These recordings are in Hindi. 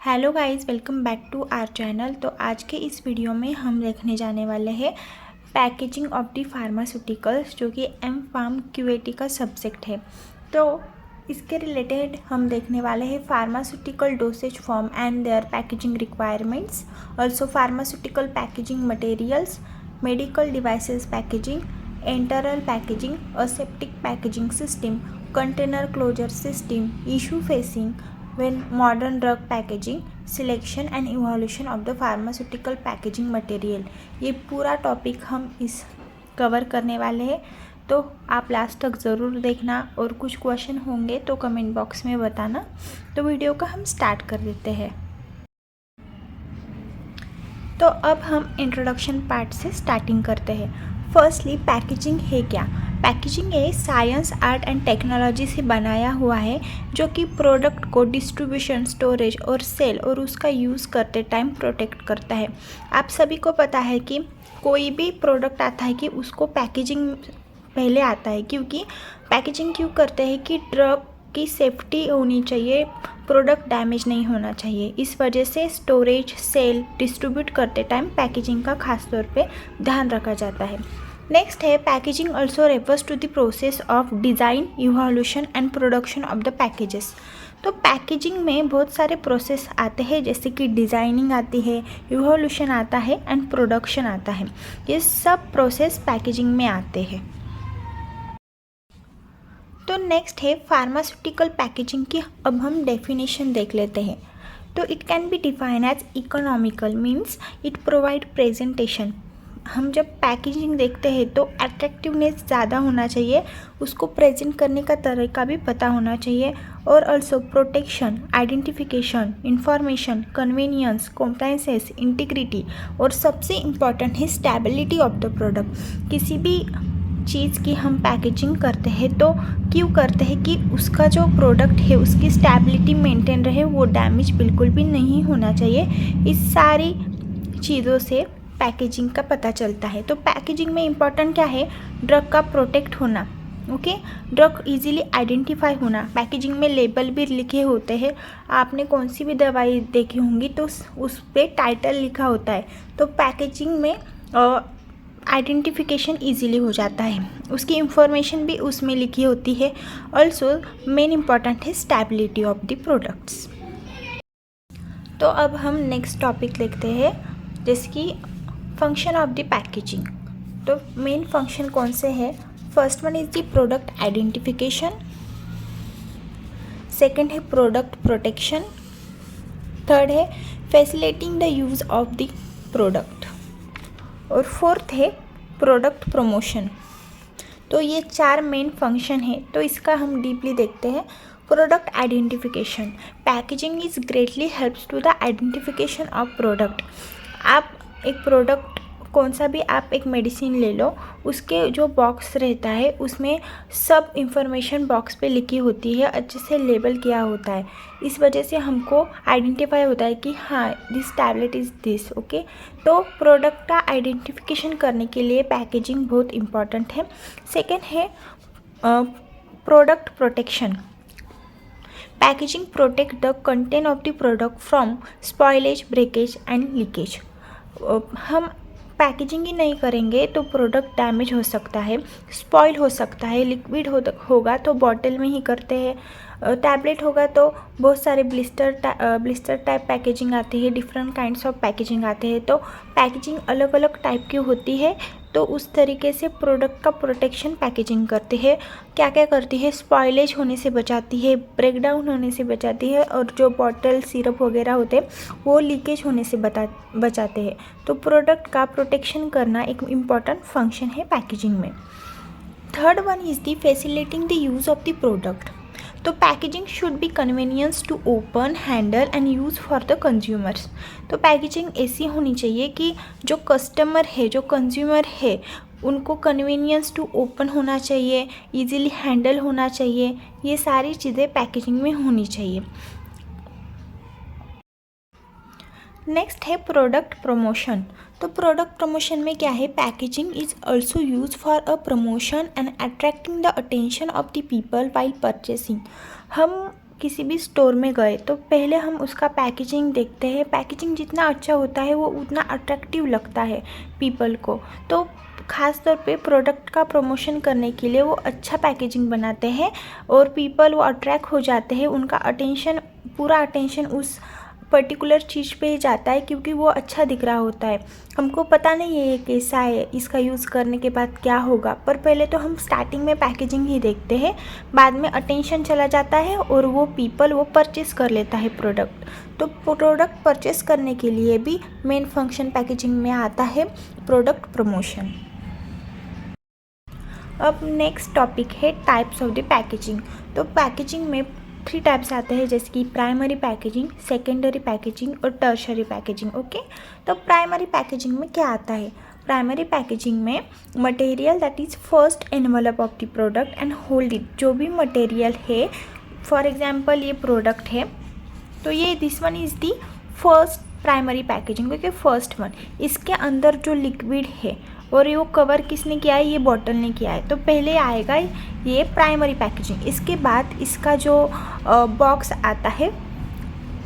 Hello guys, welcome back to our channel. तो आज के इस वीडियो में हम देखने जाने वाले हैं पैकेजिंग ऑफ दी फार्मास्यूटिकल्स, जो कि एम फार्म क्यूएटी का सब्जेक्ट है। तो इसके रिलेटेड हम देखने वाले हैं pharmaceutical dosage form and their packaging requirements, also pharmaceutical packaging materials, medical devices packaging, enteral packaging, aseptic packaging system, container closure system, issue facing when modern drug packaging, selection and evaluation of the pharmaceutical packaging material। ये पूरा टॉपिक हम इस कवर करने वाले हैं, तो आप लास्ट तक ज़रूर देखना और कुछ क्वेश्चन होंगे तो कमेंट बॉक्स में बताना। तो वीडियो का हम स्टार्ट कर देते हैं। तो अब हम इंट्रोडक्शन पार्ट से स्टार्टिंग करते हैं। फर्स्टली पैकेजिंग है क्या? पैकेजिंग है साइंस, आर्ट एंड टेक्नोलॉजी से बनाया हुआ है, जो कि प्रोडक्ट को डिस्ट्रीब्यूशन, स्टोरेज और सेल और उसका यूज़ करते टाइम प्रोटेक्ट करता है। आप सभी को पता है कि कोई भी प्रोडक्ट आता है कि उसको पैकेजिंग पहले आता है, क्योंकि पैकेजिंग क्यों करते हैं कि ड्रग की सेफ्टी होनी चाहिए, प्रोडक्ट डैमेज नहीं होना चाहिए। इस वजह से स्टोरेज, सेल, डिस्ट्रीब्यूट करते टाइम पैकेजिंग का खास तौर पे ध्यान रखा जाता है। नेक्स्ट है packaging also refers to the process of design, evolution and production of the packages. तो पैकेजिंग में बहुत सारे प्रोसेस आते हैं, जैसे कि डिज़ाइनिंग आती है, इवोल्यूशन आता है एंड प्रोडक्शन आता है। ये सब प्रोसेस पैकेजिंग में आते हैं। तो नेक्स्ट है फार्मास्यूटिकल पैकेजिंग की। अब हम डेफिनेशन देख लेते हैं। तो it can be define as economical, means it provide presentation. हम जब पैकेजिंग देखते हैं तो अट्रैक्टिवनेस ज़्यादा होना चाहिए, उसको प्रेजेंट करने का तरीका भी पता होना चाहिए, और also protection, identification, information, convenience, compliances, integrity, और सबसे इम्पॉर्टेंट है स्टेबिलिटी ऑफ द प्रोडक्ट। किसी भी चीज़ की हम पैकेजिंग करते हैं तो क्यों करते हैं कि उसका जो प्रोडक्ट है उसकी स्टेबिलिटी मेंटेन रहे, वो डैमेज बिल्कुल भी नहीं होना चाहिए। इस सारी चीज़ों से पैकेजिंग का पता चलता है। तो पैकेजिंग में इम्पॉर्टेंट क्या है? ड्रग का प्रोटेक्ट होना, ओके, ड्रग इजीली आइडेंटिफाई होना। पैकेजिंग में लेबल भी लिखे होते हैं। आपने कौन सी भी दवाई देखी होंगी तो उस पर टाइटल लिखा होता है। तो पैकेजिंग में आइडेंटिफिकेशन इजीली हो जाता है, उसकी इंफॉर्मेशन भी उसमें लिखी होती है। ऑल्सो मेन इम्पॉर्टेंट है स्टेबिलिटी ऑफ द प्रोडक्ट्स। तो अब हम नेक्स्ट टॉपिक देखते हैं, जैसे कि फंक्शन ऑफ द पैकेजिंग। तो मेन फंक्शन कौन से है? First one is the product identification, second है प्रोडक्ट प्रोटेक्शन, थर्ड है facilitating the use of the product, और फोर्थ है प्रोडक्ट प्रमोशन। तो ये चार मेन फंक्शन है, तो इसका हम डीपली देखते हैं। Product identification, packaging is greatly helps to the identification of product. आप एक प्रोडक्ट, कौन सा भी आप एक मेडिसिन ले लो, उसके जो बॉक्स रहता है उसमें सब इंफॉर्मेशन बॉक्स पे लिखी होती है, अच्छे से लेबल किया होता है। इस वजह से हमको आइडेंटिफाई होता है कि हाँ, this tablet is this, okay. तो प्रोडक्ट का आइडेंटिफिकेशन करने के लिए पैकेजिंग बहुत इम्पॉर्टेंट है। सेकेंड है product protection. Packaging protect the content of the product from spoilage, breakage and leakage. हम पैकेजिंग ही नहीं करेंगे तो प्रोडक्ट डैमेज हो सकता है, स्पॉइल हो सकता है। लिक्विड होगा तो बॉटल में ही करते हैं, टैबलेट होगा तो बहुत सारे ब्लिस्टर टाइप पैकेजिंग आती है, डिफरेंट काइंड्स ऑफ पैकेजिंग आते हैं। तो पैकेजिंग अलग अलग टाइप की होती है, तो उस तरीके से प्रोडक्ट का प्रोटेक्शन पैकेजिंग करते हैं। क्या क्या करती है? स्पॉइलेज होने से बचाती है, ब्रेकडाउन होने से बचाती है, और जो बॉटल, सिरप वगैरह होते हैं वो लीकेज होने से बचाते हैं। तो प्रोडक्ट का प्रोटेक्शन करना एक इम्पॉर्टेंट फंक्शन है पैकेजिंग में। Third one is the facilitating the use of the product. तो packaging should be convenience to open, handle and use for the consumers. तो पैकेजिंग ऐसी होनी चाहिए कि जो कस्टमर है, जो कंज्यूमर है, उनको कन्वीनियंस टू ओपन होना चाहिए, इजीली हैंडल होना चाहिए। ये सारी चीज़ें पैकेजिंग में होनी चाहिए। नेक्स्ट है प्रोडक्ट प्रमोशन। तो प्रोडक्ट प्रमोशन में क्या है? Packaging is also use for a promotion and attracting the attention of the people while purchasing. हम किसी भी स्टोर में गए तो पहले हम उसका पैकेजिंग देखते हैं। पैकेजिंग जितना अच्छा होता है वो उतना अट्रैक्टिव लगता है पीपल को। तो ख़ास तौर पे प्रोडक्ट का प्रमोशन करने के लिए वो अच्छा पैकेजिंग बनाते हैं और पीपल वो अट्रैक्ट हो जाते हैं, उनका अटेंशन, पूरा अटेंशन उस पर्टिकुलर चीज़ पे ही जाता है क्योंकि वो अच्छा दिख रहा होता है। हमको पता नहीं है ये कैसा है, इसका यूज़ करने के बाद क्या होगा, पर पहले तो हम स्टार्टिंग में पैकेजिंग ही देखते हैं, बाद में अटेंशन चला जाता है और वो पीपल वो परचेस कर लेता है प्रोडक्ट। तो प्रोडक्ट परचेस करने के लिए भी मेन फंक्शन पैकेजिंग में आता है प्रोडक्ट प्रमोशन। अब नेक्स्ट टॉपिक है टाइप्स ऑफ द पैकेजिंग। तो पैकेजिंग में 3 टाइप्स आते हैं, जैसे कि प्राइमरी पैकेजिंग, सेकेंडरी पैकेजिंग और टर्शरी पैकेजिंग। ओके, तो प्राइमरी पैकेजिंग में क्या आता है? प्राइमरी पैकेजिंग में material that is first envelope of the product and hold it. जो भी मटेरियल है, फॉर एग्जांपल ये प्रोडक्ट है तो ये this one is the first primary packaging, क्योंकि फर्स्ट वन, इसके अंदर जो लिक्विड है और ये वो कवर किसने किया है, ये बॉटल ने किया है, तो पहले आएगा ये प्राइमरी पैकेजिंग। इसके बाद इसका जो बॉक्स आता है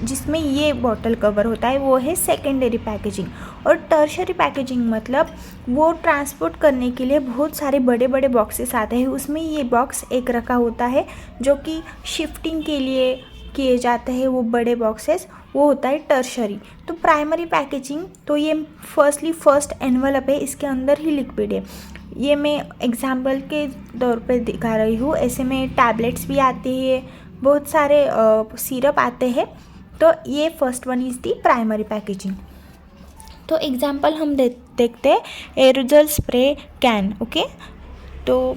जिसमें ये बॉटल कवर होता है वो है सेकेंडरी पैकेजिंग। और टर्शरी पैकेजिंग मतलब वो ट्रांसपोर्ट करने के लिए बहुत सारे बड़े बड़े बॉक्सेस आते हैं, उसमें ये बॉक्स एक रखा होता है जो कि शिफ्टिंग के लिए किए जाते हैं, वो बड़े बॉक्सेस, वो होता है टर्शरी। तो प्राइमरी पैकेजिंग तो ये फर्स्ट एनवलप है, इसके अंदर ही लिक्विड है। ये मैं एग्जाम्पल के तौर पे दिखा रही हूँ। ऐसे में टैबलेट्स भी आती है, बहुत सारे सिरप आते हैं। तो ये first one is the primary packaging. तो एग्जाम्पल हम देखते हैं एरोजल स्प्रे कैन। ओके, तो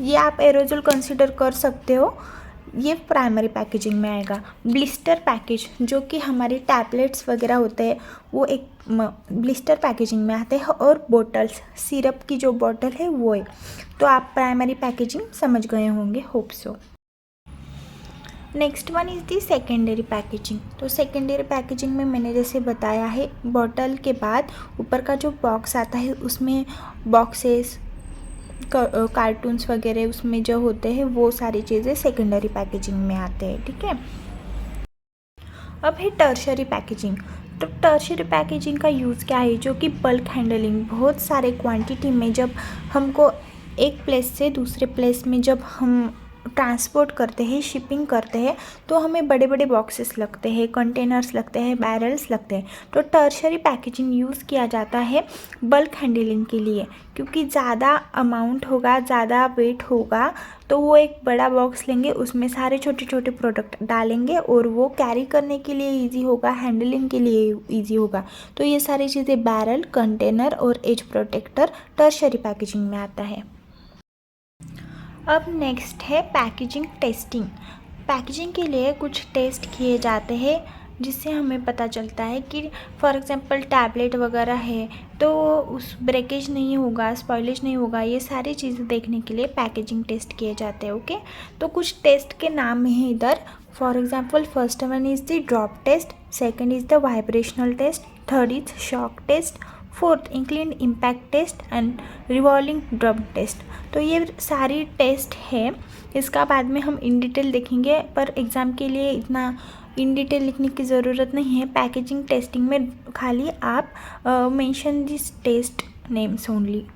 ये आप एरोजल कंसिडर कर सकते हो, ये प्राइमरी पैकेजिंग में आएगा। ब्लिस्टर पैकेज, जो कि हमारे टैबलेट्स वगैरह होते हैं, वो एक ब्लिस्टर पैकेजिंग में आते हैं। और बोटल्स, सिरप की जो बोतल है वो है। तो आप प्राइमरी पैकेजिंग समझ गए होंगे, hope so. Next one is the secondary packaging. तो सेकेंडरी पैकेजिंग में मैंने जैसे बताया है, बॉटल के बाद ऊपर का जो बॉक्स आता है उसमें बॉक्सेस, कार्टून्स वगैरह उसमें जो होते हैं वो सारी चीज़ें सेकेंडरी पैकेजिंग में आते हैं। ठीक है, अब है टर्शरी पैकेजिंग। तो टर्शरी पैकेजिंग का यूज़ क्या है? जो कि बल्क हैंडलिंग, बहुत सारे क्वांटिटी में जब हमको एक प्लेस से दूसरे प्लेस में जब हम ट्रांसपोर्ट करते हैं, शिपिंग करते हैं, तो हमें बड़े बड़े बॉक्सेस लगते हैं, कंटेनर्स लगते हैं, बैरल्स लगते हैं। तो टर्शरी पैकेजिंग यूज़ किया जाता है बल्क हैंडलिंग के लिए, क्योंकि ज़्यादा अमाउंट होगा, ज़्यादा वेट होगा, तो वो एक बड़ा बॉक्स लेंगे, उसमें सारे छोटे छोटे प्रोडक्ट डालेंगे और वो कैरी करने के लिए ईजी होगा, हैंडलिंग के लिए ईजी होगा। तो ये सारी चीज़ें बैरल, कंटेनर और एज प्रोटेक्टर टर्शरी पैकेजिंग में आता है। अब नेक्स्ट है पैकेजिंग टेस्टिंग। पैकेजिंग के लिए कुछ टेस्ट किए जाते हैं जिससे हमें पता चलता है कि फॉर एग्जांपल टैबलेट वगैरह है तो उस ब्रेकेज नहीं होगा, स्पॉइलेज नहीं होगा। ये सारी चीज़ें देखने के लिए पैकेजिंग टेस्ट किए जाते हैं। ओके, तो कुछ टेस्ट के नाम हैं इधर। For example first one is the drop test, second is the vibrational test, third is shock test, fourth inclined impact test and revolving drum test. तो ये सारी टेस्ट है, इसका बाद में हम इन डिटेल देखेंगे, पर एग्ज़ाम के लिए इतना इन डिटेल लिखने की ज़रूरत नहीं है। पैकेजिंग टेस्टिंग में खाली आप mention this test names only.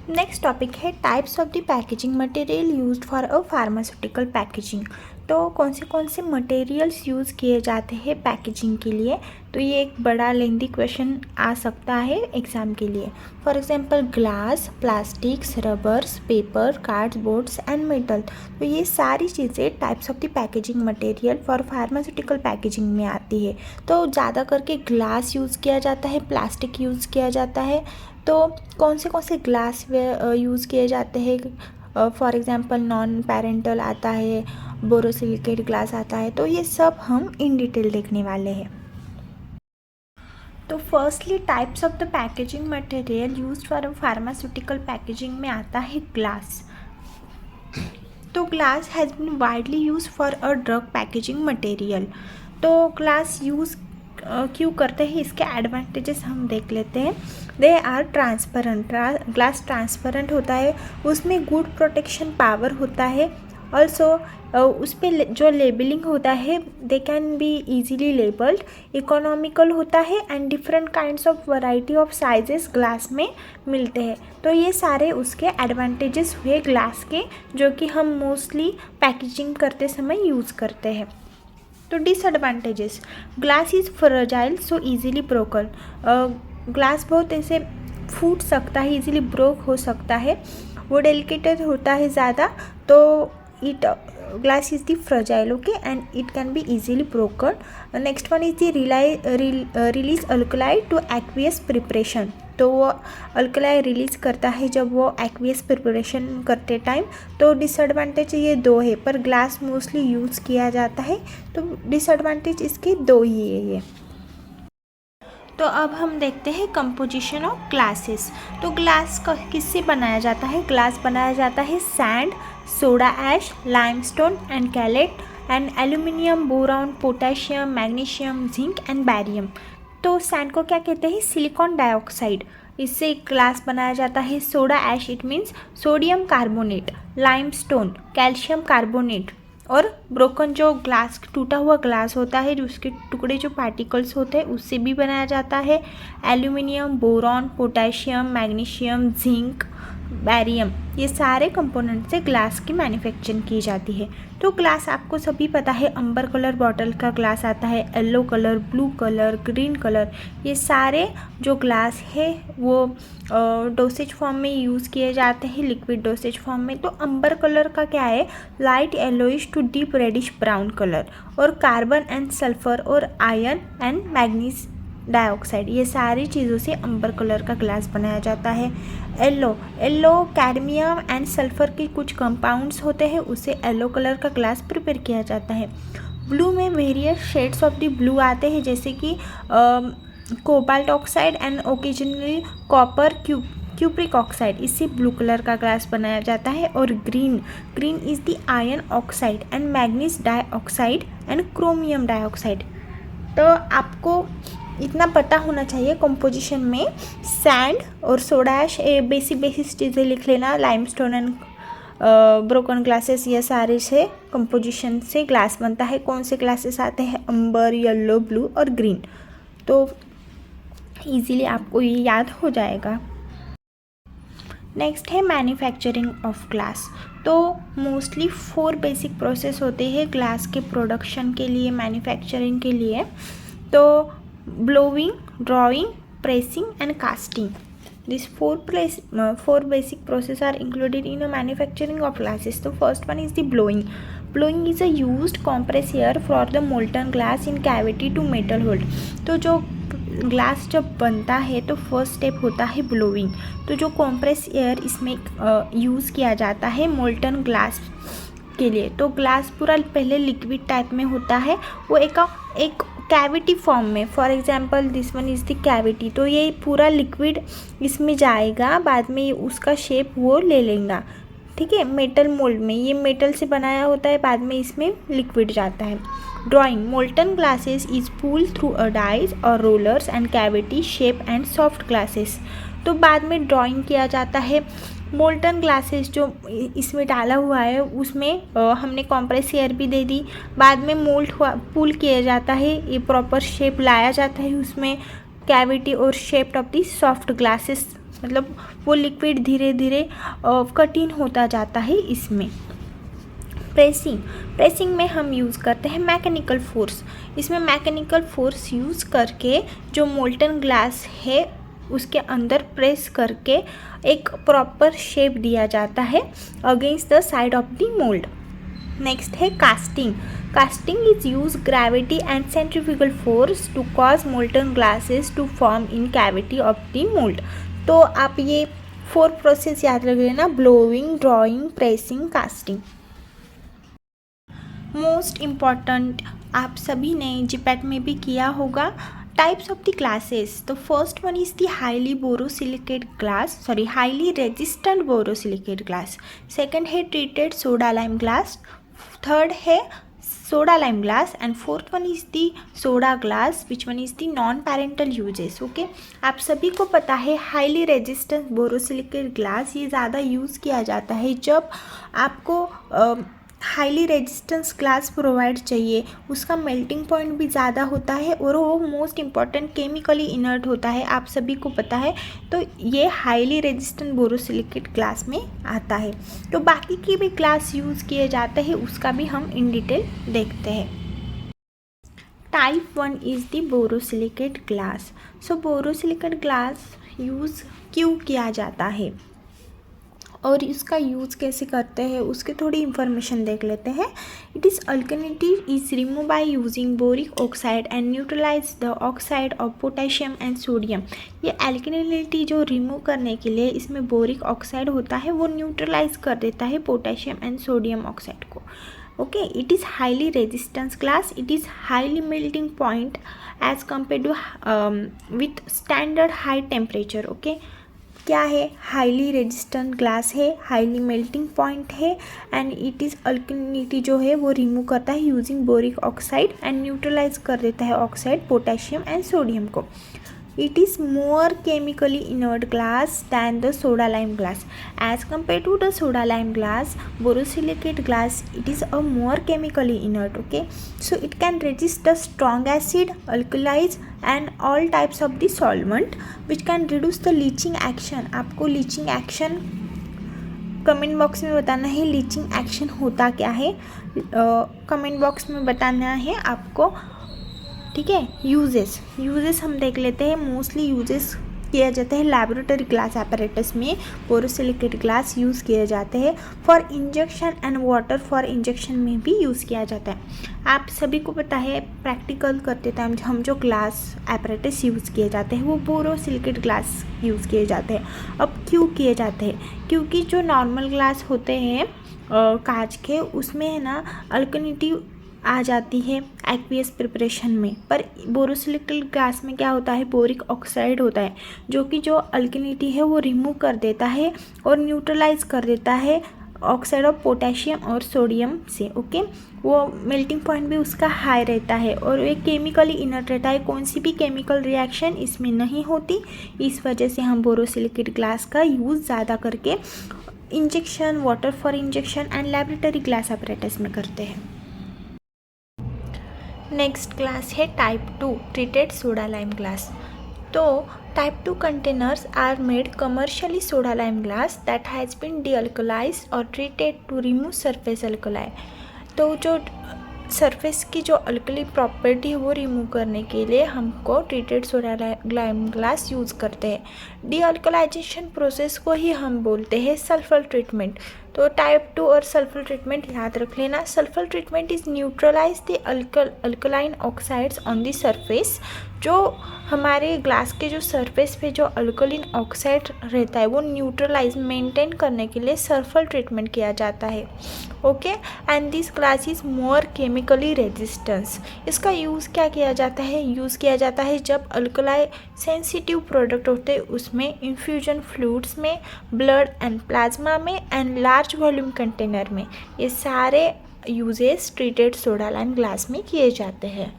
Next topic है types of the packaging material used for a pharmaceutical packaging. तो कौन से मटेरियल्स यूज़ किए जाते हैं पैकेजिंग के लिए? तो ये एक बड़ा लेंथी क्वेश्चन आ सकता है एग्ज़ाम के लिए। For example glass, plastics, rubbers, paper, cardboards and metal. तो ये सारी चीज़ें types of the packaging material for pharmaceutical packaging में आती है। तो ज़्यादा करके ग्लास यूज़ किया जाता है, प्लास्टिक यूज़ किया जाता है। तो कौन से ग्लास यूज़ किए जाते हैं? फॉर एग्जांपल नॉन पेरेंटल आता है, बोरोसिलिकेट ग्लास आता है। तो ये सब हम इन डिटेल देखने वाले हैं। तो firstly types of the packaging material used for a pharmaceutical packaging में आता है ग्लास। तो glass has been widely use for a drug packaging material. तो ग्लास यूज़ क्यों करते हैं, इसके एडवांटेजेस हम देख लेते हैं। They are transparent, glass transparent होता है, उसमें गुड प्रोटेक्शन पावर होता है ऑल्सो उस पर जो लेबलिंग होता है they can be easily labelled, economical होता है and different kinds of variety of sizes glass में मिलते हैं। तो ये सारे उसके एडवांटेजेस हुए ग्लास के, जो कि हम मोस्टली पैकेजिंग करते समय यूज़ करते हैं। तो disadvantages, glass is fragile so easily broken, glass बहुत ऐसे फूट सकता है, इजीली ब्रोक हो सकता है, वो डेलिकेटेड होता है ज़्यादा, तो it glass is the fragile, okay, and it can be easily broken. Next one is the release alkali to aqueous preparation, तो वो अल्कलाई रिलीज़ करता है जब वो एक्वियस प्रिपरेशन करते टाइम। तो डिसएडवांटेज ये दो है, पर ग्लास मोस्टली यूज़ किया जाता है, तो डिसएडवांटेज इसके दो ही है ये। तो अब हम देखते हैं कंपोजिशन ऑफ ग्लासेस। तो ग्लास का किससे बनाया जाता है? ग्लास बनाया जाता है sand, soda ash, limestone and cullet and aluminium, boron, potassium, magnesium, zinc and barium. तो सैंड को क्या कहते हैं? सिलिकॉन डाइऑक्साइड, इससे ग्लास बनाया जाता है। Soda ash it means sodium carbonate, limestone calcium carbonate, और ब्रोकन जो ग्लास, टूटा हुआ ग्लास होता है, जो उसके टुकड़े जो पार्टिकल्स होते हैं उससे भी बनाया जाता है। Aluminium, boron, potassium, magnesium, zinc, barium, ये सारे कंपोनेंट से ग्लास की मैन्युफैक्चरिंग की जाती है। तो ग्लास आपको सभी पता है, अंबर कलर बॉटल का ग्लास आता है, yellow colour, blue colour, green colour, ये सारे जो ग्लास है वो डोसेज फॉर्म में यूज़ किए जाते हैं, लिक्विड डोसेज फॉर्म में। तो अंबर कलर का क्या है? Light yellowish to deep reddish brown colour, और कार्बन एंड सल्फर और आयरन एंड मैग्नीज डाइऑक्साइड, ये सारी चीज़ों से अंबर कलर का ग्लास बनाया जाता है। येलो कैडमियम एंड सल्फर के कुछ कंपाउंड्स होते हैं, उससे येलो कलर का ग्लास प्रिपेयर किया जाता है। ब्लू में various shades of the blue आते हैं, जैसे कि cobalt oxide and occasionally copper cupric oxide, इससे ब्लू कलर का ग्लास बनाया जाता है। और green is the iron oxide and manganese dioxide and chromium dioxide. तो आपको इतना पता होना चाहिए कंपोजिशन में, सैंड और सोडा ऐश, बेसिक चीज़ें लिख लेना, लाइमस्टोन एंड ब्रोकन ग्लासेस, ये सारे से कंपोजिशन से ग्लास बनता है। कौन से ग्लासेस आते हैं? अंबर, येलो, ब्लू और ग्रीन। तो इजीली आपको ये याद हो जाएगा। नेक्स्ट है मैन्युफैक्चरिंग ऑफ ग्लास। तो मोस्टली 4 बेसिक प्रोसेस होते हैं ग्लास के प्रोडक्शन के लिए, मैन्युफैक्चरिंग के लिए। तो blowing, drawing, pressing and casting. These four basic processes are included in a manufacturing of glasses. The first one is the blowing. Blowing is a used compress air for the molten glass in cavity to metal hold. तो जो ग्लास जब बनता है तो फर्स्ट स्टेप होता है ब्लोइंग। तो जो कॉम्प्रेस एयर इसमें यूज़ किया जाता है मोल्टन ग्लास के लिए। तो ग्लास पूरा पहले लिक्विड टाइप में होता है, वो एक कैविटी फॉर्म में, for example this one is the cavity, तो ये पूरा लिक्विड इसमें जाएगा, बाद में उसका शेप वो ले लेगा, ठीक है, मेटल मोल्ड में। ये मेटल से बनाया होता है, बाद में इसमें लिक्विड जाता है। Drawing, molten glasses is pull through a dies और rollers and cavity shape and soft glasses. तो बाद में ड्राइंग किया जाता है। मोल्टन ग्लासेस जो इसमें डाला हुआ है उसमें हमने कॉम्प्रेस एयर भी दे दी, बाद में मोल्ड हुआ, पुल किया जाता है, ये प्रॉपर शेप लाया जाता है उसमें, कैविटी और shape of the soft glasses, मतलब वो लिक्विड धीरे धीरे कठिन होता जाता है इसमें। प्रेसिंग में हम यूज़ करते हैं मैकेनिकल फोर्स। इसमें मैकेनिकल फोर्स यूज़ करके जो मोल्टन ग्लास है उसके अंदर प्रेस करके एक प्रॉपर शेप दिया जाता है against the side of the mould. Next है casting is use gravity and centrifugal force to cause molten glasses to form in cavity of the mould. तो आप ये 4 प्रोसेस याद रख लेना, blowing, drawing, pressing, casting. Most important आप सभी ने जीपैट में भी किया होगा, टाइप्स ऑफ द ग्लासेस। तो first one is the highly resistant borosilicate glass. Second है treated soda lime glass. Third है soda lime glass and fourth one is the soda glass which one is the non parental uses. Okay, आप सभी को पता है हाईली रेजिस्टेंट बोरोसिलिकेट ग्लास ये ज़्यादा यूज़ किया जाता है जब आपको हाईली रेजिस्टेंस ग्लास प्रोवाइड चाहिए, उसका मेल्टिंग पॉइंट भी ज़्यादा होता है और वो मोस्ट इम्पॉर्टेंट केमिकली इनर्ट होता है, आप सभी को पता है। तो ये हाईली रेजिस्टेंट बोरोसिलिकेट ग्लास में आता है। तो बाकी की भी ग्लास यूज़ किए जाते हैं, उसका भी हम इन डिटेल देखते हैं। Type 1 is the borosilicate glass. So borosilicate glass use क्यों किया जाता है और इसका यूज़ कैसे करते हैं उसके थोड़ी इन्फॉर्मेशन देख लेते हैं। It is alkalinity is remove by using boric oxide and neutralise the oxide of potassium and sodium. ये अल्कलिनिटी जो रिमूव करने के लिए इसमें बोरिक ऑक्साइड होता है, वो न्यूट्रलाइज कर देता है पोटेशियम एंड सोडियम ऑक्साइड को। Okay, it is highly resistance glass. It is highly melting point as compared to with standard high temperature. Okay, क्या है, हाईली रेजिस्टेंट ग्लास है, हाईली मेल्टिंग पॉइंट है एंड इट इज़ अल्कलिनिटी जो है वो रिमूव करता है using boric oxide and neutralise कर देता है ऑक्साइड, पोटेशियम एंड सोडियम को। It is more chemically inert glass than the soda lime glass. As compared to the soda lime glass, borosilicate glass, it is a more chemically inert. Okay, so it can resist the strong acid, alkalis and all types of the solvent, which can reduce the leaching action. आपको leaching action कमेंट बॉक्स में बताना है, लीचिंग एक्शन होता क्या है कमेंट बॉक्स में बताना है आपको, ठीक है। यूजेस हम देख लेते हैं। मोस्टली यूजेस किया जाता है लैबोरेटरी ग्लास एपरेटस में बोरोसिलिकेट ग्लास यूज़ किए जाते हैं। For injection and water for injection में भी यूज़ किया जाता है। आप सभी को पता है प्रैक्टिकल करते टाइम हम जो ग्लास एपरेटस यूज़ किए जाते हैं वो बोरोसिलिकेट ग्लास यूज़ किए जाते हैं। अब क्यों किए जाते हैं, क्योंकि जो नॉर्मल ग्लास होते हैं कांच के, उसमें है ना अल्कलिनिटी आ जाती है एक्वियस प्रिपरेशन में, पर बोरोसिलिकेट ग्लास में क्या होता है, बोरिक ऑक्साइड होता है जो कि जो अल्कलिनिटी है वो रिमूव कर देता है और न्यूट्रलाइज कर देता है ऑक्साइड ऑफ पोटेशियम और सोडियम से। ओके, वो मेल्टिंग पॉइंट भी उसका हाई रहता है और ये केमिकली इनर्ट रहता है, कौन सी भी केमिकल रिएक्शन इसमें नहीं होती। इस वजह से हम बोरोसिलिकेट ग्लास का यूज़ ज़्यादा करके injection, water for injection and laboratory glass apparatus में करते हैं। नेक्स्ट ग्लास है type 2 treated soda lime glass. तो type 2 containers are made commercially soda lime glass that has been dealkalized और treated to remove surface alkali. तो जो सरफेस की जो अल्कली प्रॉपर्टी है वो रिमूव करने के लिए हमको treated soda lime glass use करते हैं। डीअल्कलाइजेशन प्रोसेस को ही हम बोलते हैं सल्फर ट्रीटमेंट। तो टाइप 2 और सल्फर ट्रीटमेंट याद रख लेना। Sulphur treatment is neutralise the alkaline oxides on the surface. जो हमारे ग्लास के जो सरफेस पे जो अल्कलाइन ऑक्साइड रहता है वो न्यूट्रलाइज मेंटेन करने के लिए सल्फर ट्रीटमेंट किया जाता है। Okay, and this glass is more chemically resistance. इसका यूज़ क्या किया जाता है, यूज़ किया जाता है जब अल्कलाई सेंसिटिव प्रोडक्ट होते हैं उसमें, इन्फ्यूजन फ्लूइड्स में, ब्लड एंड प्लाज्मा में एंड लार्ज वॉल्यूम कंटेनर में। ये सारे uses treated soda lime glass में किए जाते हैं।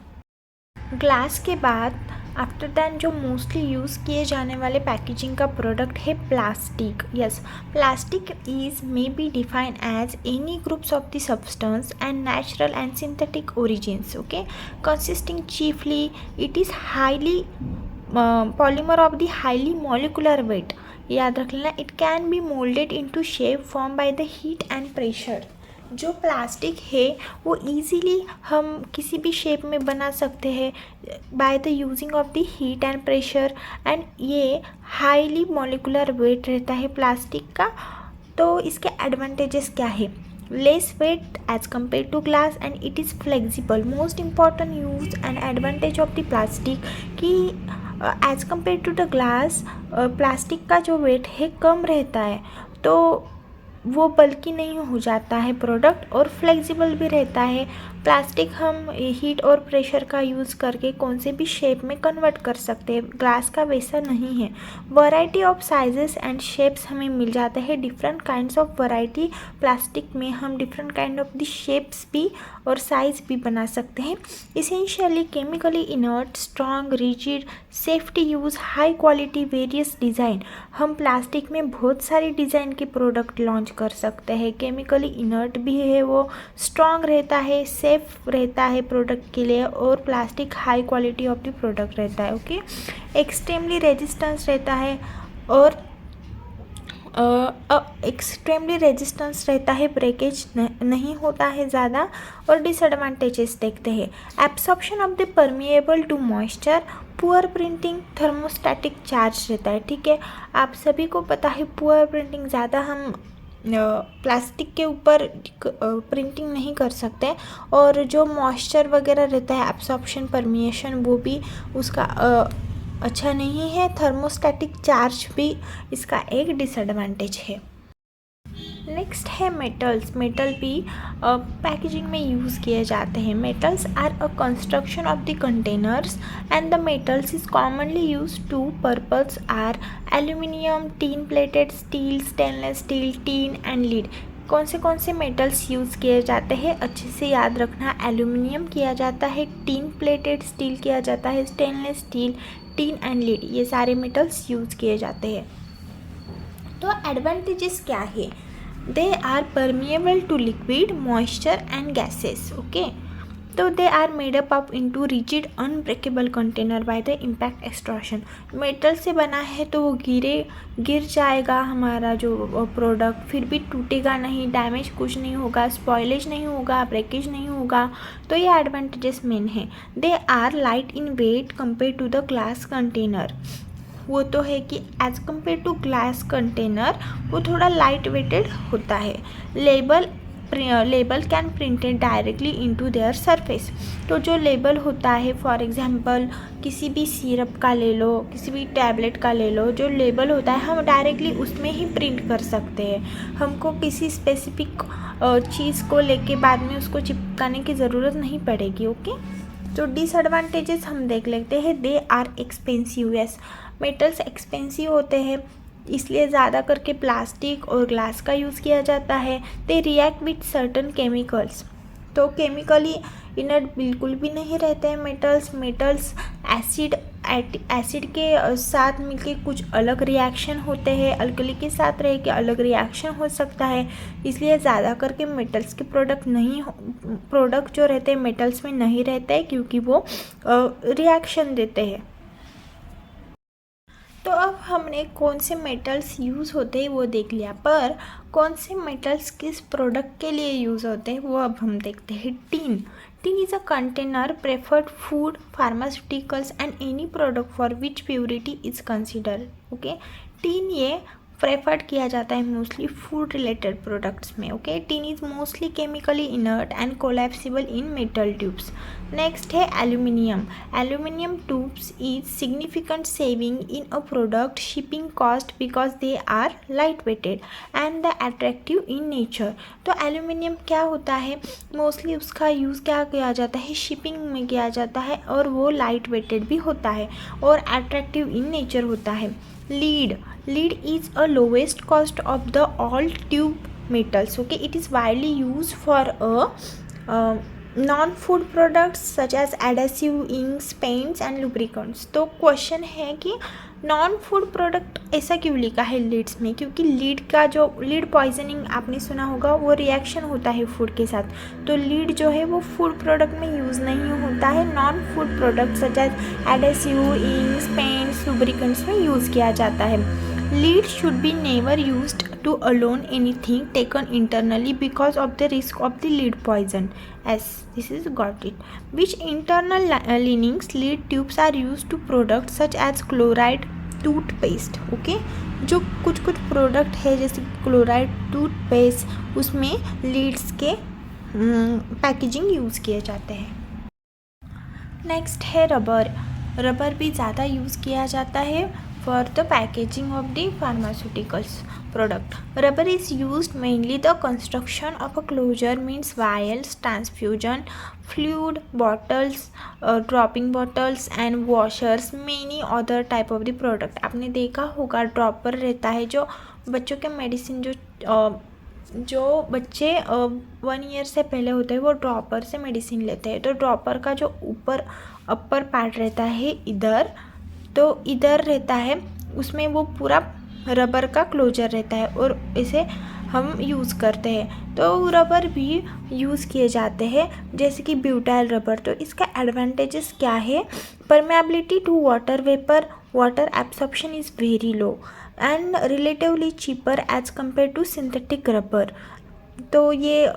ग्लास के बाद आफ्टर दैट जो मोस्टली यूज़ किए जाने वाले पैकेजिंग का प्रोडक्ट है plastic. Yes, plastic is may be defined as any groups of the substance and natural and synthetic origins. Okay, consisting chiefly it is highly polymer of the highly molecular wait. याद रख लेना, it can be moulded into shape form by the heat and pressure. जो प्लास्टिक है वो इजीली हम किसी भी शेप में बना सकते हैं by the using of the heat and pressure, and ये हाईली मॉलिकुलर वेट रहता है प्लास्टिक का। तो इसके एडवांटेजेस क्या है, less weight as compare to glass and it is flexible. Most important use and advantage of the plastic कि as compare to the glass plastic का जो वेट है कम रहता है, तो वो बल्कि नहीं हो जाता है प्रोडक्ट, और फ्लेक्सिबल भी रहता है। प्लास्टिक हम हीट और प्रेशर का यूज़ करके कौन से भी शेप में कन्वर्ट कर सकते हैं, ग्लास का वैसा नहीं है। Variety of sizes and shapes हमें मिल जाते हैं, different kinds of variety plastic में हम different kind of the shapes भी और साइज भी बना सकते हैं। Essentially chemically inert, strong, rigid, safety use, high quality, various design. हम प्लास्टिक में बहुत सारी डिज़ाइन के प्रोडक्ट लॉन्च कर सकते हैं। केमिकली इनर्ट भी है, वो स्ट्रॉन्ग रहता है, सेफ रहता है प्रोडक्ट के लिए, और plastic high quality of the product रहता है। ओके, एक्सट्रीमली रेजिस्टेंस रहता है और एक्सट्रीमली रेजिस्टेंस रहता है, ब्रेकेज नहीं होता है ज़्यादा। और डिसएडवांटेजेस देखते हैं, absorption of the permeable to moisture, poor printing, thermostatic charge रहता है। ठीक है, आप सभी को पता है पुअर प्रिंटिंग, ज़्यादा हम प्लास्टिक के ऊपर प्रिंटिंग नहीं कर सकते, और जो मॉइस्चर वगैरह रहता है, एब्सॉर्प्शन, परमिएशन, वो भी उसका अच्छा नहीं है। थर्मोस्टैटिक चार्ज भी इसका एक डिसएडवांटेज है। नेक्स्ट है मेटल्स। मेटल भी पैकेजिंग में यूज़ किए जाते हैं। Metals are a construction of the containers and the metals is commonly use to purpose are aluminium, tin plated steel, stainless steel, tin and lead. कौन से मेटल्स यूज़ किए जाते हैं, अच्छे से याद रखना। एल्यूमिनियम किया जाता है, टीन प्लेटेड स्टील किया जाता है, stainless steel, tin and lead, ये सारे मेटल्स यूज़ किए जाते हैं। तो एडवांटेजेस क्या है, they are permeable to liquid, moisture and gases. Okay, तो they are made up of into rigid unbreakable container by the impact extrusion. Metal से बना है तो वो गिर जाएगा हमारा जो प्रोडक्ट, फिर भी टूटेगा नहीं, डैमेज कुछ नहीं होगा, स्पॉइलेज नहीं होगा, ब्रेकेज नहीं होगा। तो ये एडवांटेजेस मेन है। They are light in weight compare to the glass container. वो तो है कि as compare to glass container वो थोड़ा लाइट वेटेड होता है। Label can printed directly into their surface. तो जो लेबल होता है, फॉर एग्जांपल किसी भी सिरप का ले लो, किसी भी टैबलेट का ले लो, जो लेबल होता है हम डायरेक्टली उसमें ही प्रिंट कर सकते हैं। हमको किसी स्पेसिफिक चीज़ को लेके बाद में उसको चिपकाने की ज़रूरत नहीं पड़ेगी। ओके, तो डिसएडवांटेजेस हम देख लेते हैं। They are expensive. Yes, metals expensive होते हैं, इसलिए ज़्यादा करके प्लास्टिक और ग्लास का यूज़ किया जाता है। They react with certain chemicals. तो केमिकली इनर्ट बिल्कुल भी नहीं रहते हैं मेटल्स एसिड के साथ मिलके कुछ अलग रिएक्शन होते हैं, अल्कली के साथ रह के अलग रिएक्शन हो सकता है। इसलिए ज़्यादा करके मेटल्स के प्रोडक्ट जो रहते हैं मेटल्स में नहीं रहते हैं, क्योंकि वो रिएक्शन देते हैं। तो अब हमने कौन से मेटल्स यूज़ होते हैं वो देख लिया, पर कौन से मेटल्स किस प्रोडक्ट के लिए यूज़ होते हैं वो अब हम देखते हैं। Tin is a container preferred food, pharmaceuticals and any product for which purity is consider. Okay, tin ये प्रेफर्ड किया जाता है मोस्टली फूड रिलेटेड प्रोडक्ट्स में। Okay, tin is mostly chemically inert and collapsible in metal tubes. Next है aluminium. Aluminium tubes is significant saving in a product shipping cost because they are light weighted and the attractive in nature. तो एल्यूमिनियम क्या होता है, मोस्टली उसका यूज़ क्या किया जाता है, शिपिंग में किया जाता है, और वो लाइट वेटेड भी होता है और अट्रैक्टिव इन नेचर होता है। Lead is a lowest cost of the all tube metals. Okay, it is widely used for non-food products such as adhesive, inks, paints and lubricants. तो क्वेश्चन है कि नॉन फूड प्रोडक्ट ऐसा क्यों लिखा है लीड्स में, क्योंकि लीड पॉइजनिंग आपने सुना होगा, वो रिएक्शन होता है फूड के साथ। तो लीड जो है वो फूड प्रोडक्ट में यूज़ नहीं होता है, non food product such as adhesive, inks, paints, lubricants में यूज़ किया जाता है। Lead should be never used to alone anything taken internally because of the risk of the lead poison. As this is got it. Which internal linings lead tubes are used to products such as chloride toothpaste. Okay, जो कुछ प्रोडक्ट है जैसे क्लोराइड टूथपेस्ट, उसमें लीड्स के पैकेजिंग यूज़ किए जाते हैं। नेक्स्ट है रबर भी ज़्यादा यूज़ किया जाता है for the packaging of the pharmaceuticals product. Rubber is used mainly the construction of a closure, means vials, transfusion fluid bottles, dropping bottles and washers, many other type of the product. आपने देखा होगा ड्रॉपर रहता है जो बच्चों के मेडिसिन जो बच्चे 1 ईयर से पहले होते हैं वो ड्रॉपर से मेडिसिन लेते हैं. तो ड्रॉपर का जो ऊपर अपर पार्ट रहता है इधर, तो इधर रहता है उसमें वो पूरा रबर का क्लोजर रहता है और इसे हम यूज़ करते हैं. तो रबर भी यूज़ किए जाते हैं जैसे कि ब्यूटाइल रबर. तो इसका एडवांटेजेस क्या है? Permeability to water vapour, water absorption is very low and relatively cheaper as compare to synthetic rubber. तो ये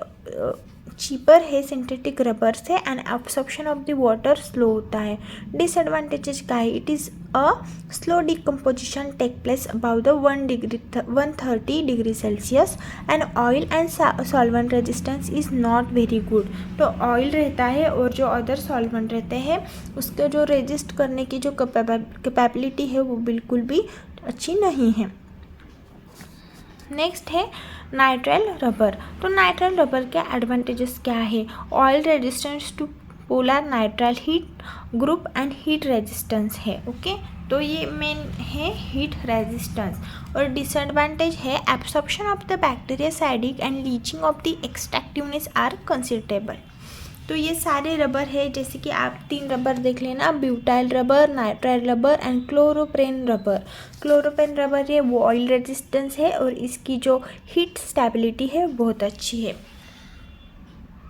चीपर है सिंथेटिक रबर से and absorption of the water slow होता है. डिसएडवांटेजेस क्या है? It is a slow decomposition take place about the 130 degree Celsius and oil and solvent resistance is not very good. तो ऑयल रहता है और जो अदर सॉल्वेंट रहते हैं उसके जो रेजिस्ट करने की जो कैपेबिलिटी है वो बिल्कुल भी अच्छी नहीं है. नेक्स्ट है नाइट्राइल रबर. तो नाइट्राइल रबर के एडवांटेजेस क्या है? Oil resistance to polar nitrile heat group and heat resistance है. ओके, तो ये मेन है हीट रेजिस्टेंस. और डिसएडवांटेज है absorption of the bactericidic and leaching of the extractiveness are considerable. तो ये सारे रबर है, जैसे कि आप 3 रबर देख लेना, butyl rubber, nitrile rubber and chloroprene rubber. Chloroprene rubber है वो ऑयल रेजिस्टेंस है और इसकी जो हीट स्टेबिलिटी है बहुत अच्छी है.